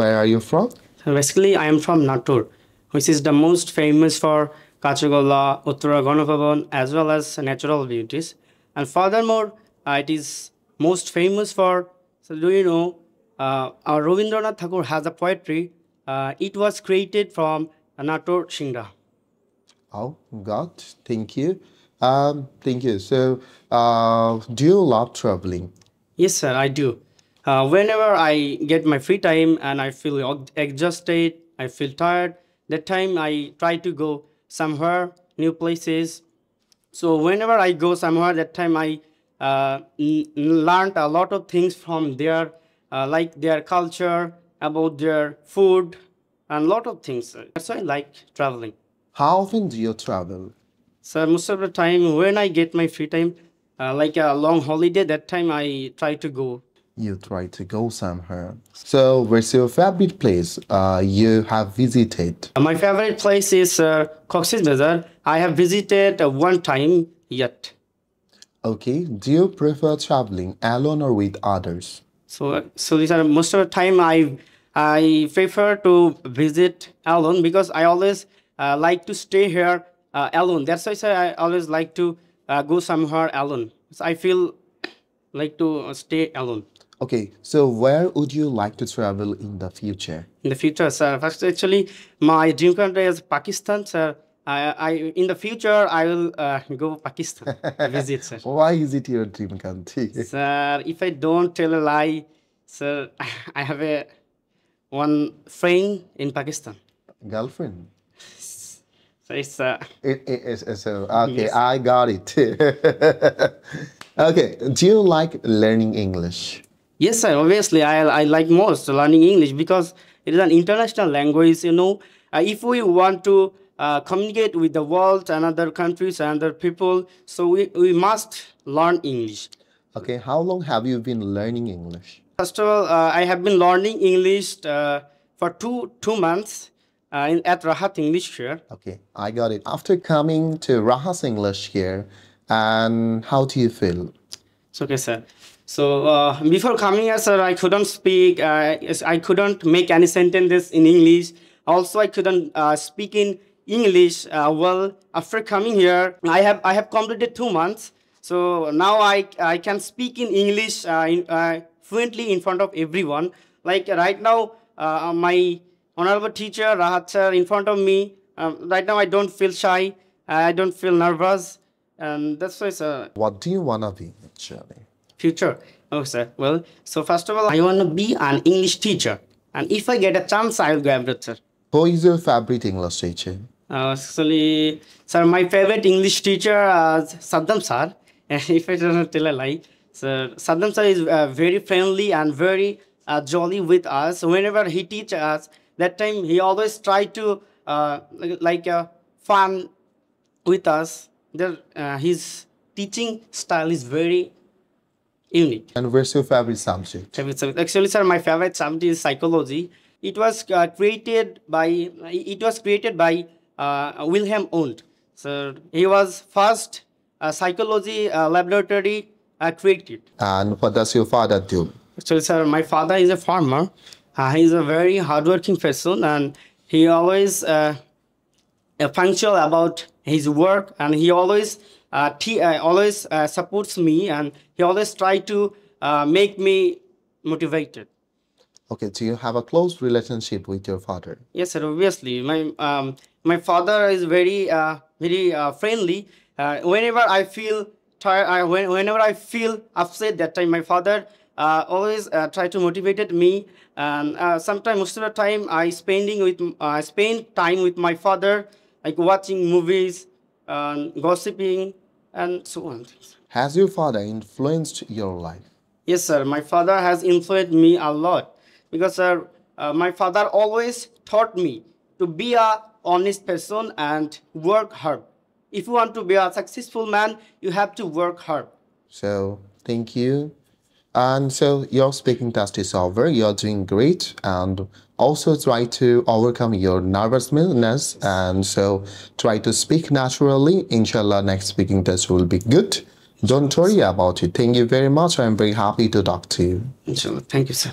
where are you from? So basically, I am from Natur, which is the most famous for Kachagolla, Uttara Ganapabon, as well as natural beauties. And furthermore, it is most famous for, so do you know, our Rabindranath Tagore has a poetry. It was created from Natur Shingra. Oh, God, thank you. Thank you. So, do you love traveling? Yes, sir, I do. Whenever I get my free time and I feel exhausted, I feel tired, that time I try to go somewhere, new places. So whenever I go somewhere, that time I learned a lot of things from their, like their culture, about their food, and a lot of things. That's why I like traveling. How often do you travel? So most of the time, when I get my free time, like a long holiday, that time I try to go. You try to go somewhere. So, where's your favorite place you have visited? My favorite place is Cox's Bazar. I have visited one time yet. Okay, do you prefer traveling alone or with others? So these are most of the time I prefer to visit alone because I always like to stay here alone. That's why I always like to go somewhere alone. So I feel like to stay alone. Okay, so where would you like to travel in the future? In the future, sir. First, actually, my dream country is Pakistan, sir. In the future, I will go Pakistan visit, sir. Why is it your dream country? Sir, if I don't tell a lie, sir, I have one friend in Pakistan. Girlfriend? So it's So, okay, yes. I got it. Okay, do you like learning English? Yes, sir. Obviously, I like most learning English because it is an international language. You know, if we want to communicate with the world and other countries and other people, so we must learn English. Okay, how long have you been learning English? First of all, I have been learning English for two months at Rahat English here. Okay, I got it. After coming to Rahas English here, and how do you feel? It's okay, sir. So before coming here, sir, I couldn't speak. I couldn't make any sentences in English. Also, I couldn't speak in English well. After coming here, I have completed 2 months. So now I can speak in English fluently in front of everyone. Like right now, my honorable teacher Rahat sir in front of me. Right now, I don't feel shy. I don't feel nervous, and that's why, sir. What do you want to be, actually? Future. Oh, sir. Well, so first of all, I want to be an English teacher. And if I get a chance, I will go abroad, sir. Who is your favorite English teacher? Actually, sir, my favorite English teacher is Saddam sir. If I don't tell a lie. So, Saddam sir is very friendly and very jolly with us. Whenever he teaches us, that time he always try to fun with us. His teaching style is very unique. And where's your favorite subject? Actually, sir, my favorite subject is psychology. It was created by Wilhelm Wundt. So he was first psychology laboratory created. And what does your father do? Actually, sir, my father is a farmer. He is a very hardworking person, and he always punctual about his work, and he always supports me, and he always try to make me motivated. Okay, do you have a close relationship with your father? Yes, sir. Obviously, my father is very friendly. Whenever I feel tired, whenever I feel upset, that time my father always try to motivate me. And sometimes, most of the time, I spend time with my father, like watching movies, gossiping, and so on. Has your father influenced your life? Yes, sir. My father has influenced me a lot because, sir, my father always taught me to be a honest person and work hard. If you want to be a successful man, you have to work hard. So, thank you. And so your speaking test is over. You're doing great, and also try to overcome your nervousness, and so try to speak naturally. Inshallah, next speaking test will be good. Don't worry about it. Thank you very much. I'm very happy to talk to you. Inshallah. Thank you, sir.